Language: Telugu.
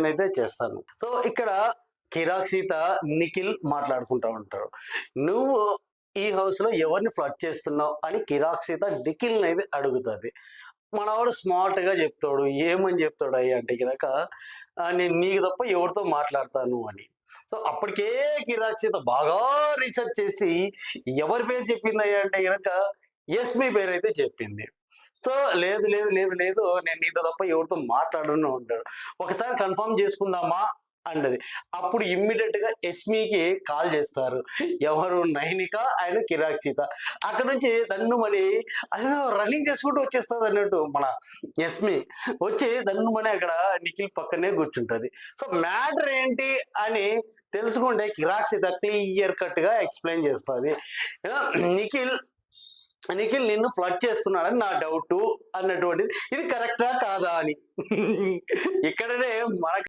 క్వశ్చన్ అయితే చేస్తాను. సో ఇక్కడ కిరాక్ సీత, నిఖిల్ మాట్లాడుకుంటా ఉంటారు. నువ్వు ఈ హౌస్‌లో ఎవరిని ఫ్లర్ట్ చేస్తున్నావు అని కిరాక్ సీత నిఖిల్‌ని అయితే అడుగుతది. మనవాడు స్మార్ట్‌గా చెప్తాడు. ఏమని చెప్తాడయ్యా అంటే గనక నేను నీకు తప్ప ఎవరితో మాట్లాడతాను అని. సో అప్పటికే కిరాక్ సీత బాగా రీసెర్చ్ చేసి ఎవరి పేరు చెప్పిందయ్యా అంటే గనక ఎస్‌మి పేరైతే చెప్పింది. సో లేదు, లేదు, లేదు, లేదు నేను నీతో తప్ప ఎవరితో మాట్లాడను అంటాడు. ఒకసారి కన్ఫర్మ్ చేసుకుందామా అంటది. అప్పుడు ఇమ్మీడియేట్‌గా ఎస్మికి కాల్ చేస్తారు. ఎవరు నైనిక అండ్ కిరాక్ సీత. అక్కడి నుంచి దన్నుమని అదేదో రన్నింగ్ చేసుకుంటూ వచ్చేస్తదన్నట్టు మన ఎస్మి. వచ్చి దన్నుమని అక్కడ నిఖిల్ పక్కనే కూర్చుంటది. సో మ్యాటర్ ఏంటి అని తెలుసుకుంటే కిరాక్ సీత క్లియర్ కట్‌గా ఎక్స్‌ప్లెయిన్ చేస్తది. నిఖిల్ నిఖిల్ నిన్ను ఫ్లర్ట్ చేస్తున్నాడని నా డౌటు అన్నటువంటిది. ఇది కరెక్టా కాదా అని. ఇక్కడనే మనకు